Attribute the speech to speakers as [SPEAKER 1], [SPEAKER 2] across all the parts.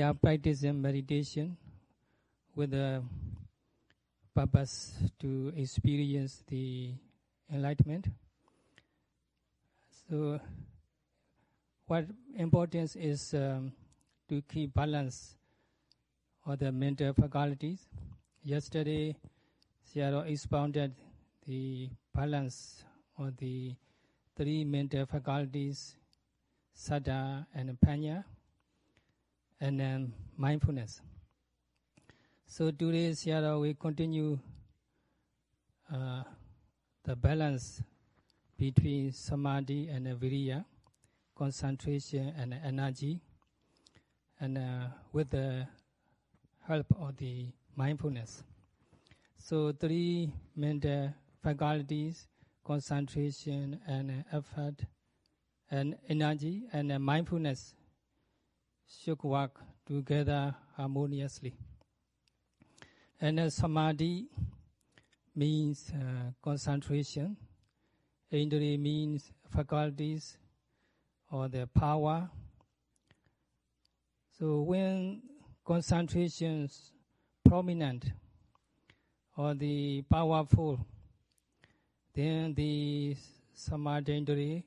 [SPEAKER 1] are practicing meditation with the purpose to experience the enlightenment. So, what importance is to keep balance of the mental faculties. Yesterday, Sayadaw expounded the balance of the three mental faculties, saddha and panya, and then mindfulness. So today, Sayadaw will continue the balance between samadhi and viriya, concentration and energy, and with the help of the mindfulness. So three mental faculties, concentration and effort and energy and mindfulness should work together harmoniously. And samadhi means concentration. Indriya means faculties or the power. So when concentration is prominent or the powerful, then the samadhi,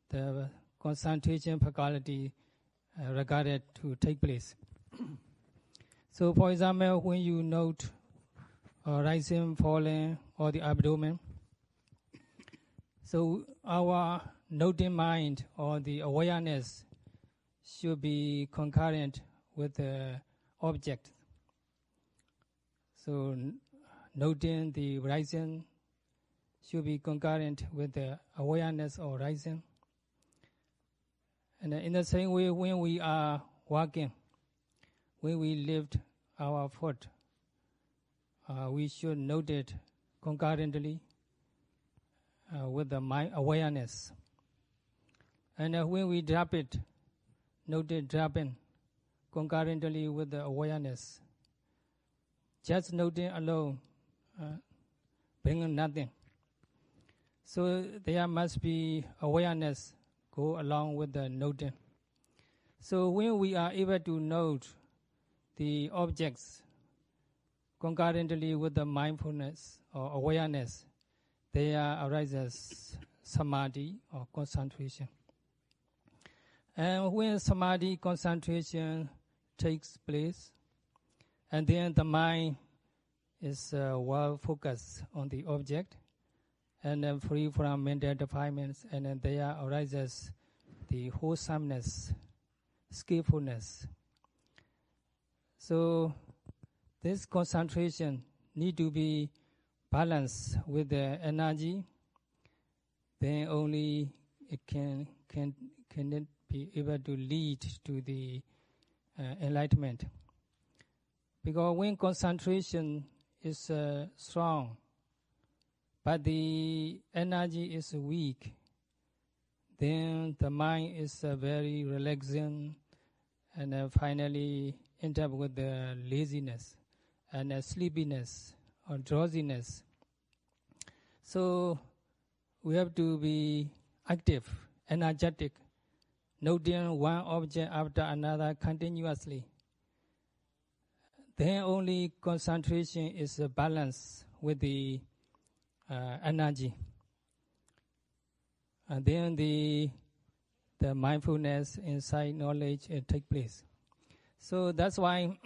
[SPEAKER 1] the concentration faculty regarded to take place. So for example, when you note rising, falling, or the abdomen, so our noting mind or the awareness should be concurrent with the object. So noting the rising should be concurrent with the awareness of rising. And in the same way, when we are walking, when we lift our foot, we should note it concurrently with the mind awareness. And when we drop it, note it dropping concurrently with the awareness. Just noting alone brings nothing. So there must be awareness go along with the noting. So when we are able to note the objects concurrently with the mindfulness or awareness, there arises samadhi or concentration. And when samadhi concentration takes place, and then the mind is well focused on the object and then free from mental defilements, and then there arises the wholesomeness, skillfulness. So this concentration need to be balanced with the energy. Then only it can be able to lead to the enlightenment. Because when concentration is strong, but the energy is weak, then the mind is very relaxing, and finally end up with the laziness and sleepiness or drowsiness. So we have to be active, energetic, noting one object after another continuously. Then only concentration is balanced with the energy. And then the mindfulness, insight, knowledge take place. So that's why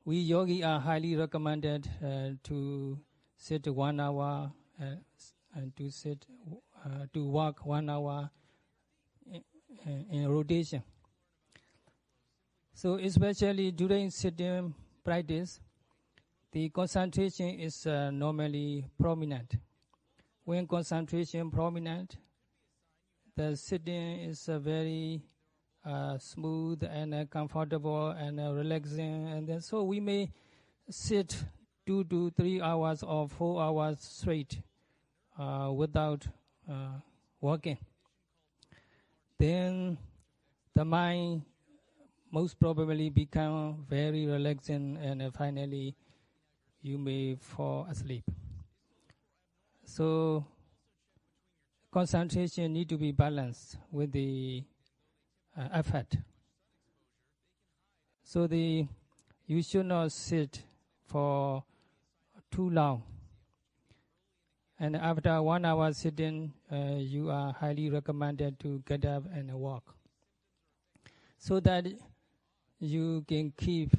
[SPEAKER 1] we yogi are highly recommended to sit 1 hour and to walk 1 hour in rotation. So especially during sitting practice, the concentration is normally prominent. When concentration prominent, the sitting is very smooth and comfortable and relaxing, and then so we may sit 2 to 3 hours or 4 hours straight without walking. Then the mind most probably become very relaxing, and finally you may fall asleep. So concentration need to be balanced with the effort. So you should not sit for too long. And after 1 hour sitting, you are highly recommended to get up and walk, so that you can keep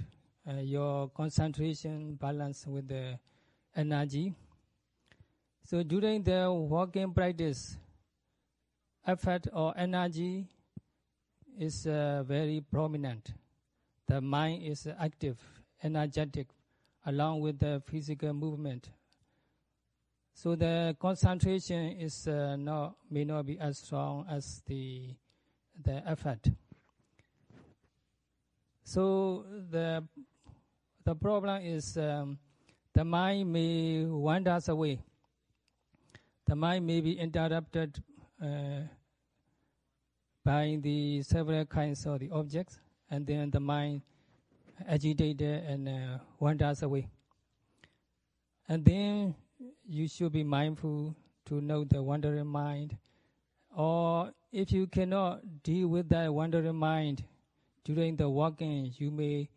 [SPEAKER 1] your concentration balanced with the energy. So during the walking practice, effort or energy is very prominent. The mind is active, energetic, along with the physical movement. So the concentration is may not be as strong as the effort. So the problem is the mind may wander away. The mind may be interrupted by the several kinds of the objects, and then the mind agitated and wanders away. And then you should be mindful to know the wandering mind. Or if you cannot deal with that wandering mind during the walking, you may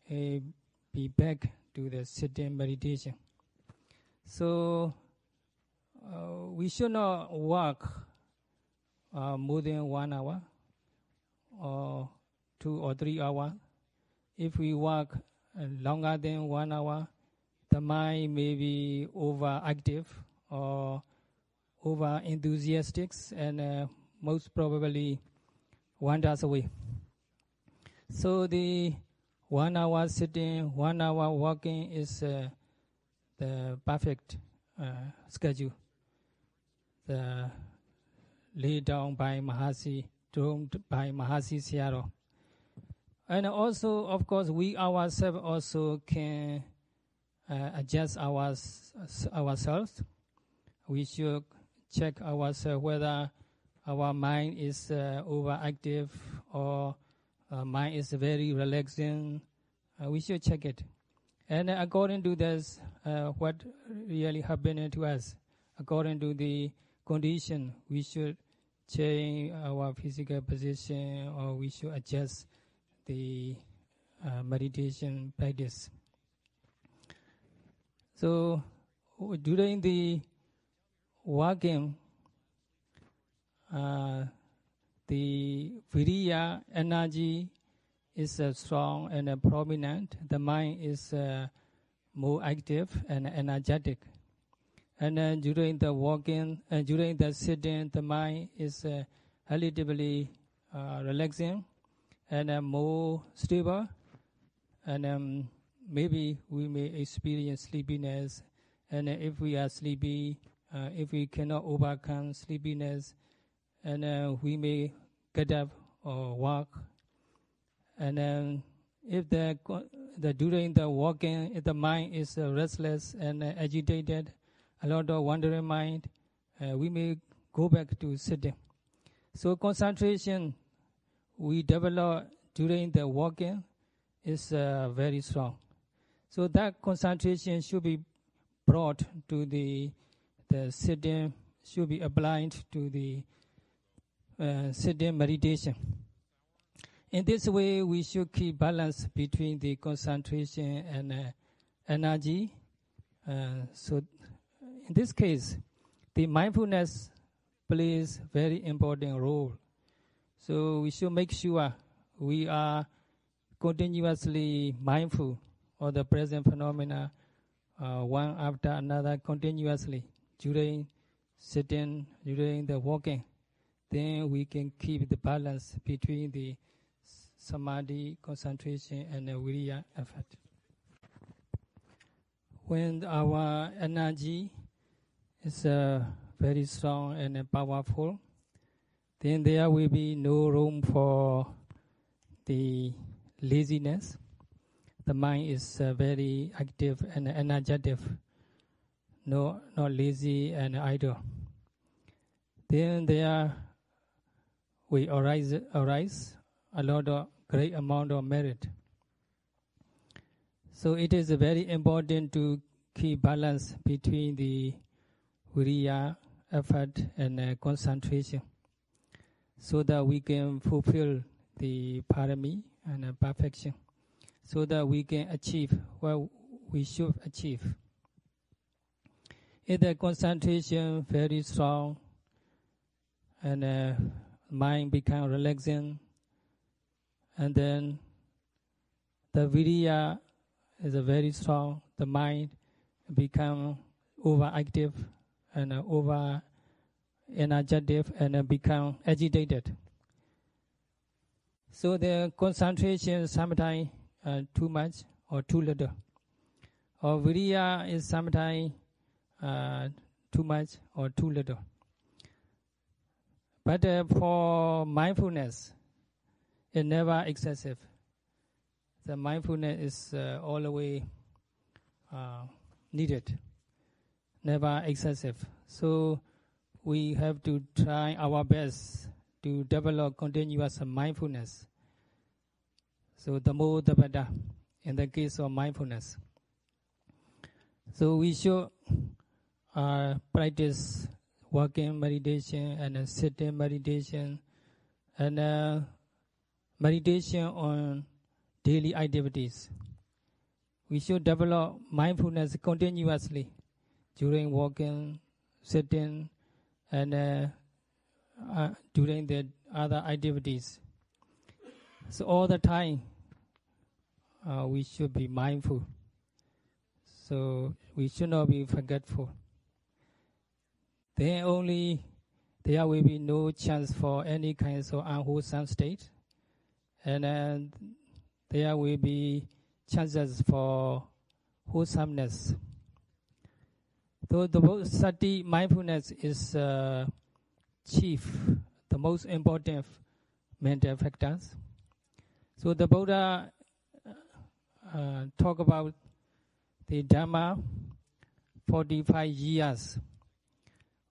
[SPEAKER 1] be back to the sitting meditation. So we should not walk more than 1 hour or 2 or 3 hours. If we walk longer than 1 hour, the mind may be overactive or over enthusiastic, and most probably wanders away. So the 1 hour sitting, 1 hour walking is the perfect schedule. The laid down by Mahasi, drawn by Mahasi Sayadaw. And also, of course, we ourselves also can adjust ourselves. We should check ourselves whether our mind is overactive or mind is very relaxing. We should check it. And according to this, what really happened to us, according to the condition, we should change our physical position, or we should adjust the meditation practice. So during the walking, the viriya energy is strong and prominent. The mind is more active and energetic. And during the walking, during the sitting, the mind is relatively relaxing and more stable. And maybe we may experience sleepiness. And if we are sleepy, if we cannot overcome sleepiness, and we may get up or walk. And if during the walking, if the mind is restless and agitated, a lot of wandering mind, we may go back to sitting. So concentration we develop during the walking is very strong. So that concentration should be brought to the sitting, should be applied to the sitting meditation. In this way, we should keep balance between the concentration and energy. So in this case, the mindfulness plays very important role. So we should make sure we are continuously mindful of the present phenomena, one after another, continuously during sitting, during the walking. Then we can keep the balance between the samadhi, concentration, and the viriya effort. When our energy is very strong and powerful, then there will be no room for the laziness. The mind is very active and energetic, not lazy and idle. Then there will arise a lot of great amount of merit. So it is very important to keep balance between the viriya effort and concentration, so that we can fulfill the parami and perfection. so that we can achieve what we should achieve. If the concentration very strong and mind become relaxing, and then the virya is very strong, the mind become overactive and over energetic and become agitated. So the concentration sometimes too much or too little, or virya is sometimes too much or too little. But for mindfulness, it's never excessive. The mindfulness is always needed, never excessive. So we have to try our best to develop continuous mindfulness. So the more the better in the case of mindfulness. So we should practice walking meditation and sitting meditation and meditation on daily activities. We should develop mindfulness continuously during walking, sitting, and during the other activities. So all the time we should be mindful. So we should not be forgetful. Then only there will be no chance for any kinds of unwholesome state, and there will be chances for wholesomeness. So the sati mindfulness is chief, the most important mental factors. So the Buddha talk about the Dhamma 45 years.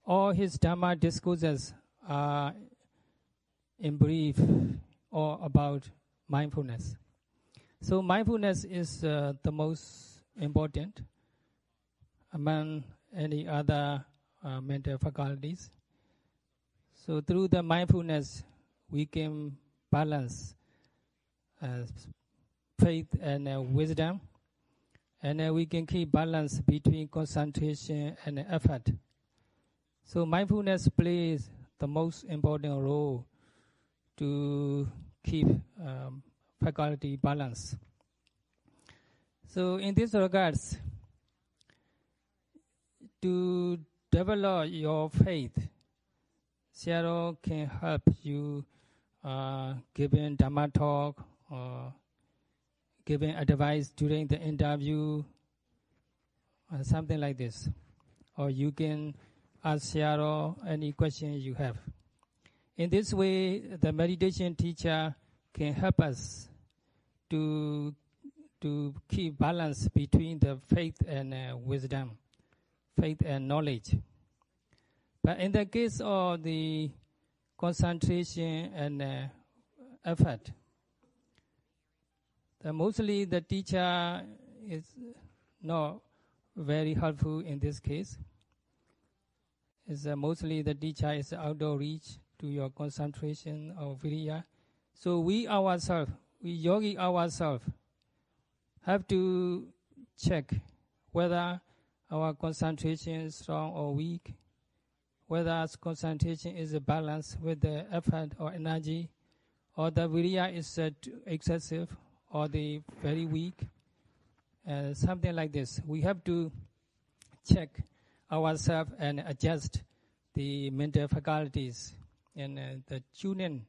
[SPEAKER 1] All his Dhamma discourses are in brief or about mindfulness. So mindfulness is the most important among any other mental faculties. So through the mindfulness, we can balance faith and wisdom, and we can keep balance between concentration and effort. So mindfulness plays the most important role to keep faculty balance. So in this regards, to develop your faith, Sayadaw can help you giving Dhamma talk or giving advice during the interview, something like this. Or you can ask Sayadaw any question you have. In this way, the meditation teacher can help us to keep balance between the faith and wisdom, faith and knowledge. But in the case of the concentration and effort, mostly the teacher is not very helpful in this case. Mostly the teacher is outdoor reach to your concentration of virya. So we ourselves, we yogi ourselves, have to check whether our concentration is strong or weak, whether our concentration is balanced with the effort or energy, or the virya is excessive or the very weak, something like this. We have to check ourselves and adjust the mental faculties, and the tuning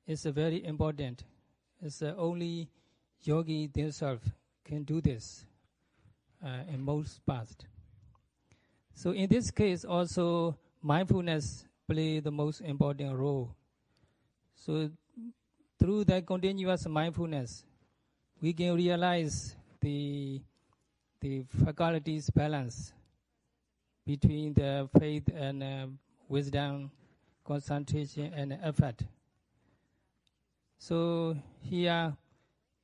[SPEAKER 1] is very important. It's only yogi themselves can do this in most past. So in this case also mindfulness play the most important role. So through that continuous mindfulness, we can realize the faculties balance between the faith and wisdom, concentration and effort. So here,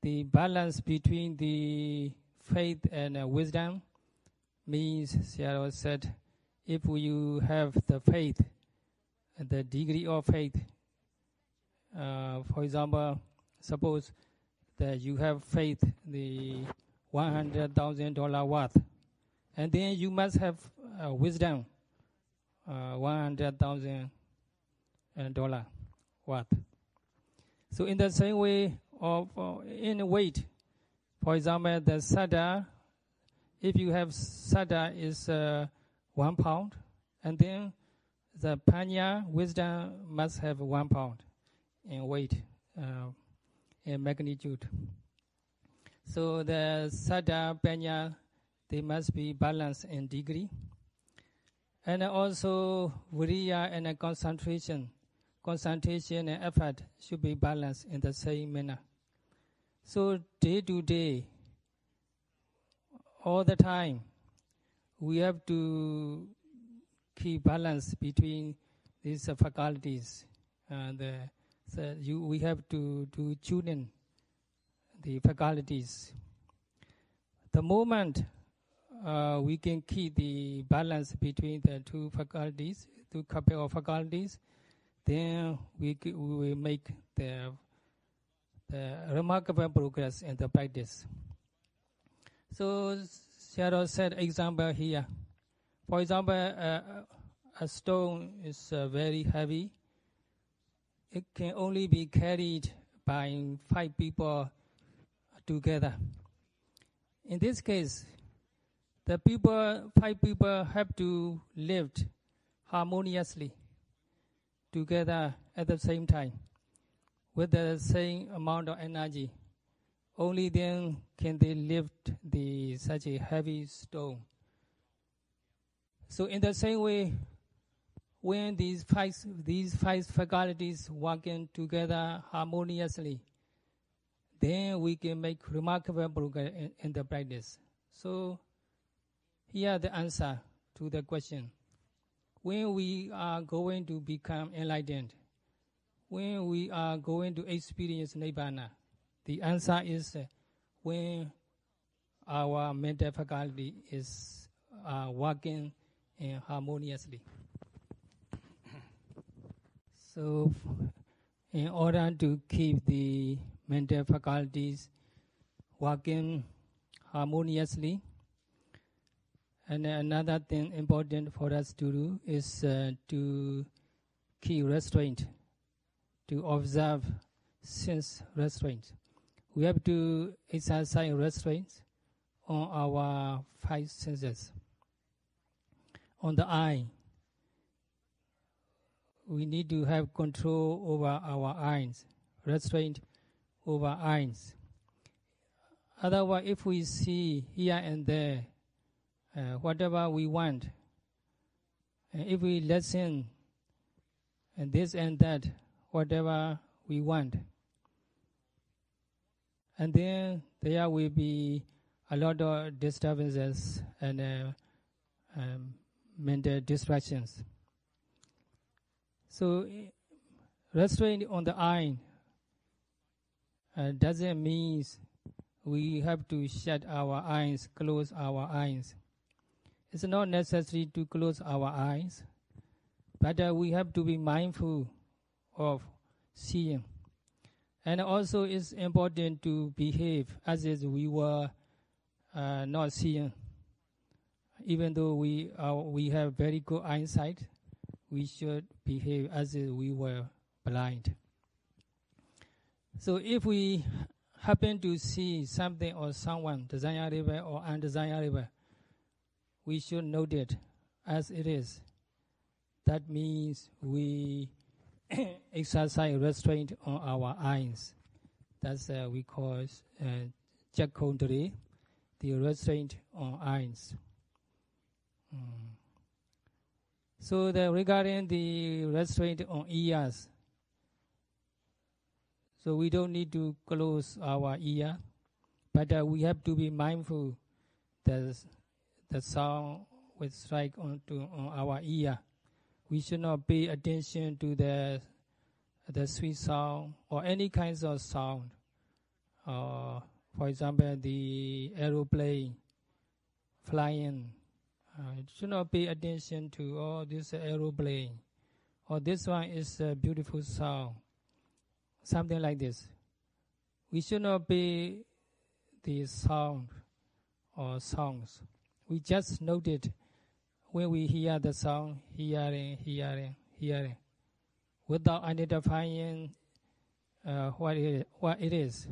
[SPEAKER 1] the balance between the faith and wisdom means, Sayadaw said, if you have the faith, the degree of faith, for example, suppose that you have faith, the $100,000 worth, and then you must have wisdom, $100,000 worth. So in the same way of in weight, for example, the sada, if you have sada is 1 pound, and then the panya, wisdom, must have 1 pound in weight, in magnitude. So the sada, panya, they must be balanced in degree. And also viriya and concentration and effort should be balanced in the same manner. So day to day, all the time, we have to keep balance between these faculties. We have to tune in the faculties. The moment we can keep the balance between the two faculties, two couple of faculties, then we will make the remarkable progress in the practice. So Shadow said example here. For example, a stone is very heavy. It can only be carried by 5 people together. In this case, the 5 people have to lift harmoniously together at the same time with the same amount of energy. Only then can they lift such a heavy stone. So in the same way, when these five faculties working together harmoniously, then we can make remarkable progress in the practice. So here the answer to the question. When we are going to become enlightened, when we are going to experience Nibbana, the answer is when our mental faculty is working harmoniously. So in order to keep the mental faculties working harmoniously, and another thing important for us to do is to keep restraint, to observe sense restraint. We have to exercise restraint on our 5 senses. On the eye, we need to have control over our eyes, restraint over eyes. Otherwise, if we see here and there whatever we want, if we listen and this and that, whatever we want, and then there will be a lot of disturbances and mental distractions. So restraint on the eye doesn't mean we have to shut our eyes, close our eyes. It's not necessary to close our eyes, but we have to be mindful of seeing. And also it's important to behave as if we were not seeing. Even though we have very good eyesight, we should behave as if we were blind. So if we happen to see something or someone desirable or undesirable, we should note it as it is. That means we exercise restraint on our eyes. That's we call Jakondri, the restraint on eyes. So regarding the restraint on ears, so we don't need to close our ear, but we have to be mindful that the sound will strike on our ear. We should not pay attention to the sweet sound or any kinds of sound. For example, the aeroplane flying. Should not pay attention to this aeroplane. Or this one is a beautiful sound. Something like this. we should not be the sound or songs. We just noted when we hear the sound, hearing, without identifying what it is.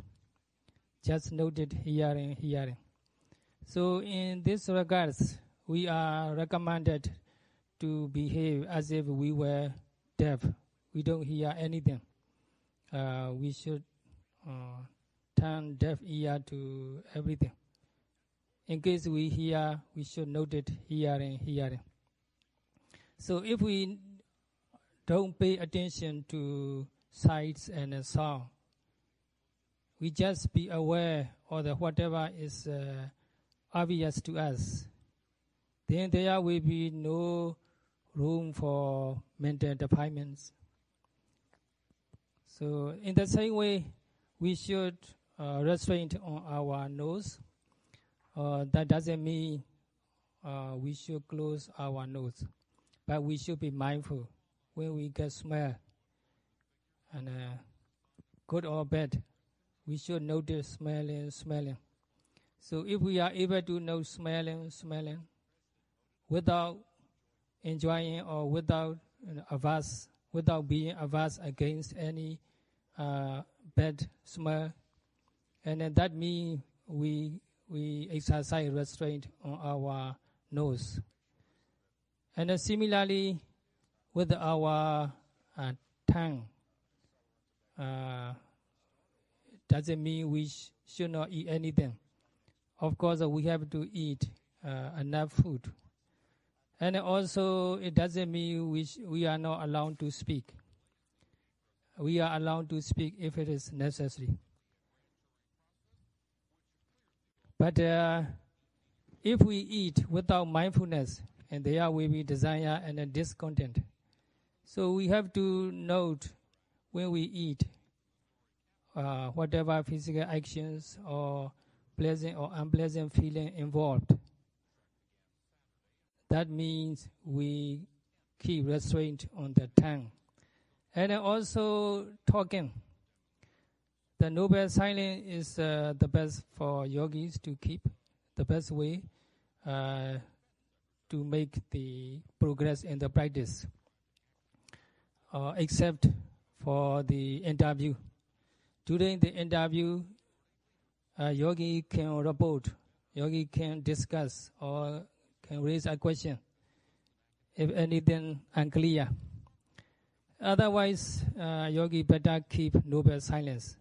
[SPEAKER 1] Just noted hearing. So in this regards, we are recommended to behave as if we were deaf. We don't hear anything. We should turn deaf ear to everything. In case we hear, we should note it hearing. So if we don't pay attention to sights and sound, we just be aware of whatever is obvious to us, then there will be no room for mental defilements. So in the same way, we should restrain on our nose. That doesn't mean we should close our nose, but we should be mindful when we get smell. And good or bad, we should notice smelling. So if we are able to know smelling, without enjoying or without without being averse against any bad smell, and then that means we exercise restraint on our nose. And similarly, with our tongue, doesn't mean we should not eat anything. Of course, we have to eat enough food. And also, it doesn't mean we are not allowed to speak. We are allowed to speak if it is necessary. But if we eat without mindfulness, and there will be desire and discontent. So we have to note when we eat whatever physical actions or pleasant or unpleasant feeling involved. That means we keep restraint on the tongue. And also talking. The noble silence is the best for yogis to keep, the best way to make the progress in the practice. Except for the interview. During the interview, yogi can report, yogi can discuss or can raise a question if anything unclear. Otherwise, yogi better keep noble silence,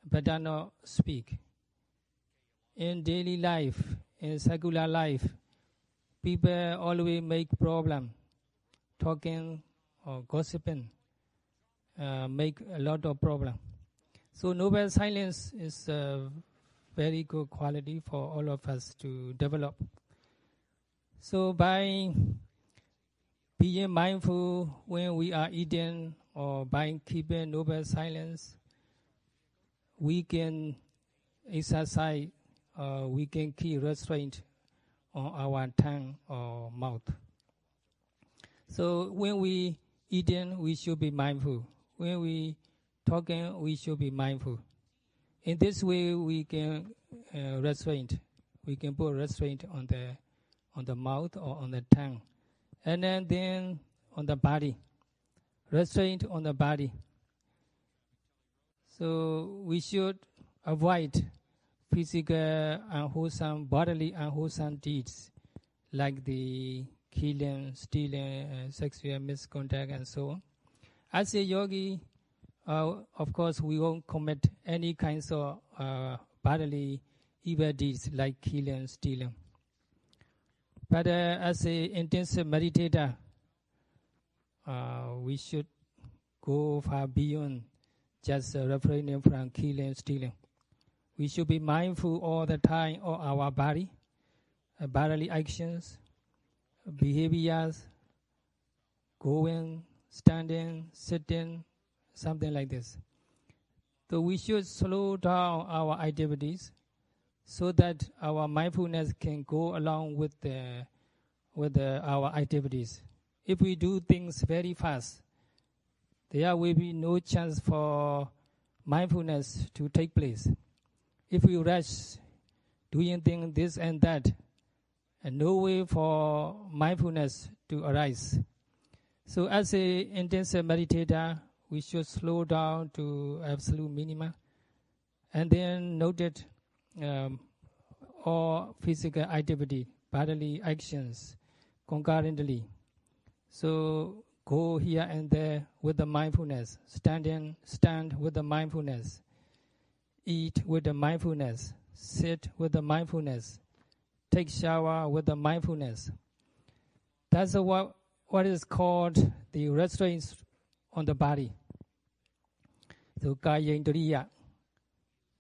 [SPEAKER 1] better not speak. In daily life, in secular life, people always make problem, talking or gossiping, make a lot of problem. So noble silence is a very good quality for all of us to develop. So by being mindful when we are eating or by keeping noble silence, we can exercise, we can keep restraint on our tongue or mouth. So when we eating, we should be mindful. When we talking, we should be mindful. In this way, we can restraint. We can put restraint on the mouth or on the tongue, and then on the body. Restraint on the body. So we should avoid physical unwholesome, bodily unwholesome deeds, like the killing, stealing, sexual misconduct, and so on. As a yogi, of course, we won't commit any kinds of bodily evil deeds like killing, stealing. But as an intensive meditator, we should go far beyond just refraining from killing, stealing. We should be mindful all the time of our body, bodily actions, behaviors, going, standing, sitting, something like this. So we should slow down our activities so that our mindfulness can go along with our activities. If we do things very fast, there will be no chance for mindfulness to take place. If we rush doing things this and that, and no way for mindfulness to arise. So as an intensive meditator, we should slow down to absolute minimum, and then note all physical activity, bodily actions concurrently. So go here and there with the mindfulness, stand with the mindfulness, eat with the mindfulness, sit with the mindfulness, take shower with the mindfulness. That's what is called the restraints on the body. So Kaya Indriya.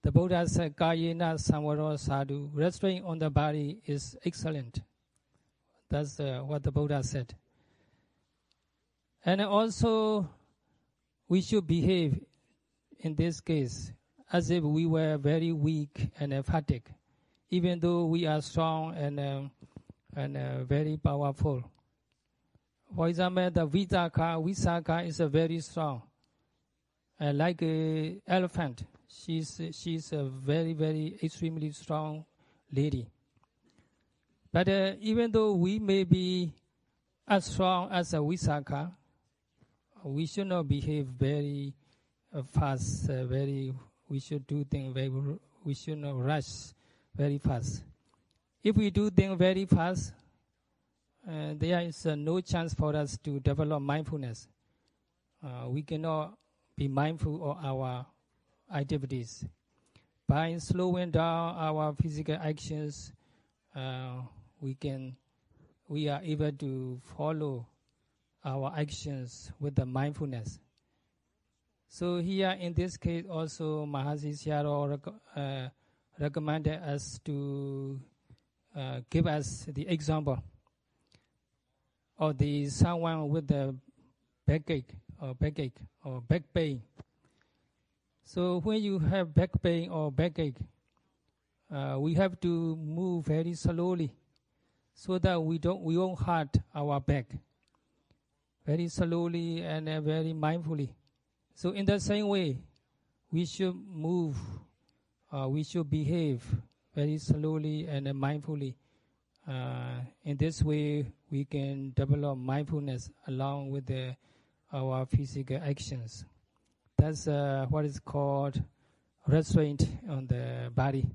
[SPEAKER 1] The Buddha said, Kayena Samvaro Sadhu. Restraint on the body is excellent. That's what the Buddha said. And also, we should behave in this case as if we were very weak and fatigued, even though we are strong and very powerful. For example, the Visakha is very strong, like an elephant. She's a very, very extremely strong lady. But even though we may be as strong as a Visakha, we should not behave very fast. We should do things we should not rush very fast. If we do things very fast, there is no chance for us to develop mindfulness. We cannot be mindful of our activities. By slowing down our physical actions, we are able to follow our actions with the mindfulness. So here in this case also Mahasi Sayadaw recommended us to give us the example of someone with the backache or back pain. So when you have back pain or backache, we have to move very slowly so that we won't hurt our back. Very slowly and very mindfully. So in the same way, we should move, we should behave very slowly and mindfully. In this way, we can develop mindfulness along with our physical actions. That's what is called restraint on the body.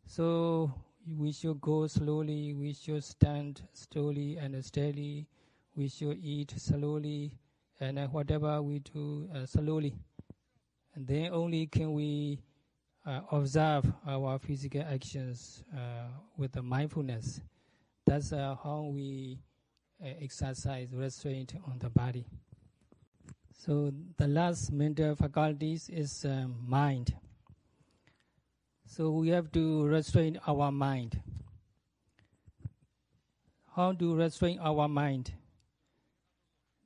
[SPEAKER 1] So we should go slowly, we should stand slowly and steadily, we should eat slowly, and whatever we do slowly. And then only can we observe our physical actions with the mindfulness. That's how we exercise restraint on the body. So the last mental faculties is mind. So we have to restrain our mind. How to restrain our mind?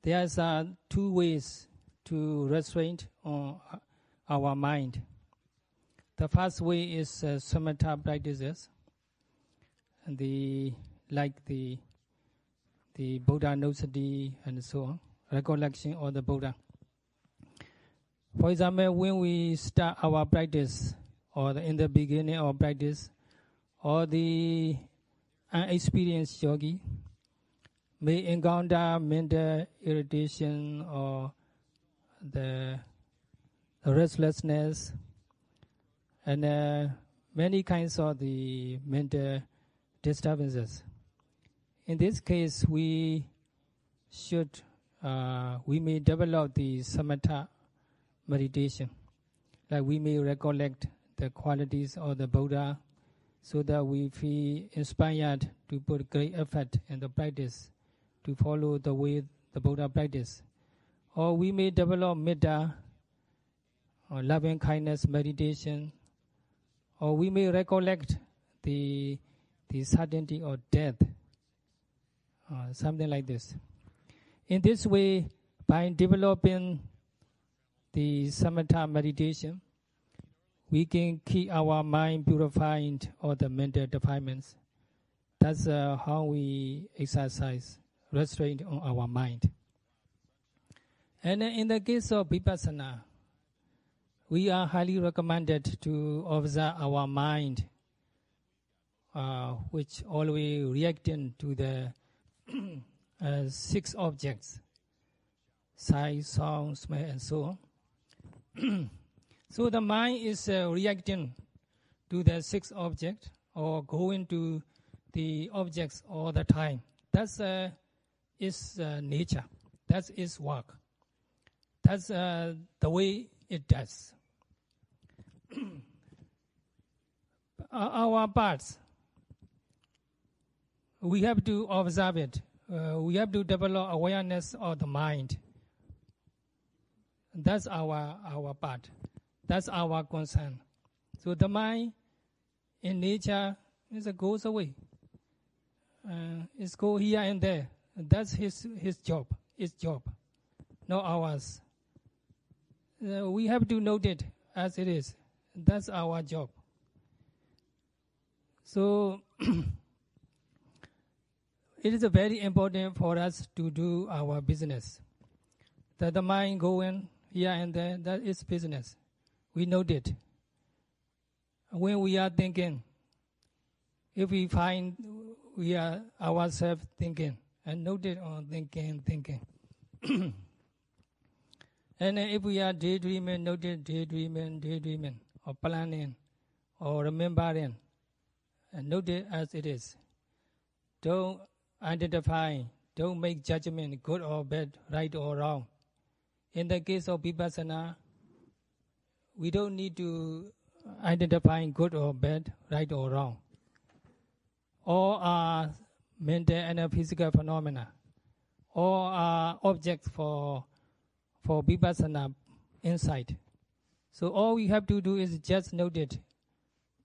[SPEAKER 1] There are two ways to restrain on our mind. The first way is samatha practices, and like the Buddha Nusati and so on, recollection of the Buddha. For example, when we start our practice, or in the beginning of practice, or the unexperienced yogi may encounter mental irritation or the restlessness and many kinds of the mental disturbances. In this case, we may develop the samatha meditation. Like we may recollect the qualities of the Buddha so that we feel inspired to put great effort in the practice to follow the way the Buddha practiced. Or we may develop metta or loving kindness meditation, or we may recollect the certainty of death, something like this. In this way, by developing the samatha meditation, we can keep our mind purified of the mental defilements. That's how we exercise restraint on our mind. And in the case of vipassana, we are highly recommended to observe our mind, which always reacting to the 6 objects, sight, sound, smell, and so on. So the mind is reacting to the 6 objects or going to the objects all the time. That's its nature. That's its work. That's the way it does. Our parts, we have to observe it. We have to develop awareness of the mind. That's our part. That's our concern. So the mind in nature goes away. It's go here and there. That's his job. His job, not ours. We have to note it as it is. That's our job. So it is very important for us to do our business. That the mind going here and there, that is business. We note it. When we are thinking, if we find we are ourselves thinking, and note it on thinking. And if we are daydreaming, note it daydreaming, or planning, or remembering, and note it as it is. Don't identify, don't make judgment, good or bad, right or wrong. In the case of Vipassana, we don't need to identify good or bad, right or wrong. All are mental and physical phenomena. All are objects for Vipassana insight. So all we have to do is just note it.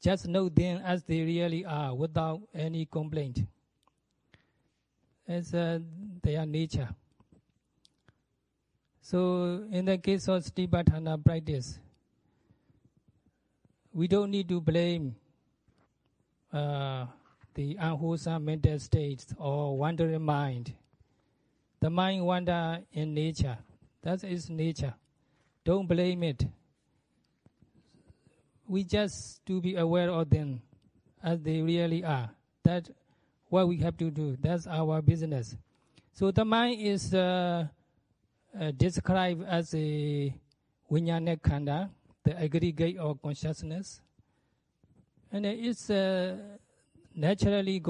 [SPEAKER 1] Just note them as they really are without any complaint. As their nature. So in the case of Satipatthana practice, we don't need to blame the unwholesome mental states or wandering mind. The mind wander in nature. That is nature. Don't blame it. We just to be aware of them as they really are. That's what we have to do. That's our business. So the mind is described as a Vijnana Khanda, the aggregate of consciousness. And it's naturally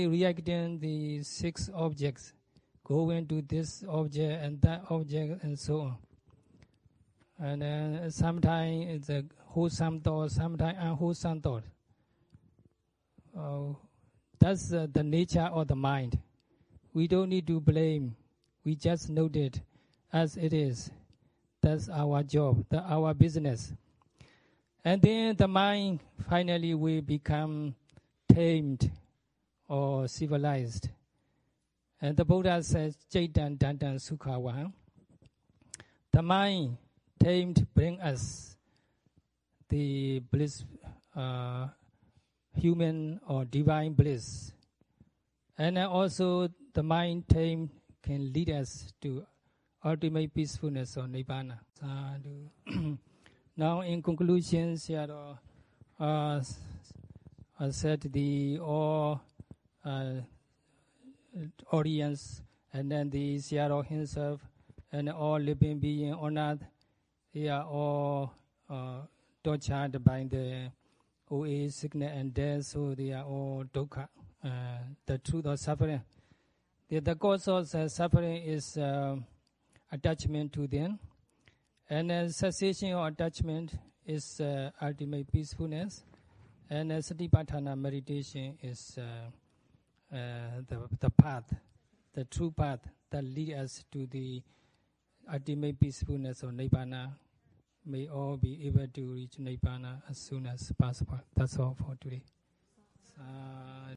[SPEAKER 1] reacting the 6 objects, going to this object and that object and so on. And then sometimes it's a wholesome thought, sometimes unwholesome thought. That's the nature of the mind. We don't need to blame. We just note it as it is. That's our job, our business. And then the mind finally will become tamed or civilized. And the Buddha says, Jaitan Dantan Sukhawa. The mind tamed bring us the bliss, human or divine bliss. And also the mind tamed can lead us to ultimate peacefulness or Nibbana. Sadhu. Now in conclusion, Sayadaw said the all audience and then the Sayadaw himself and all living beings on earth, they are all tortured by the old age, sickness and death, so they are all dukkha, the truth of suffering. The cause of suffering is attachment to them. And cessation of attachment is ultimate peacefulness. And Satipatthana meditation is the path, the true path that leads us to the ultimate peacefulness of Nibbana. May all be able to reach Nibbana as soon as possible. That's all for today.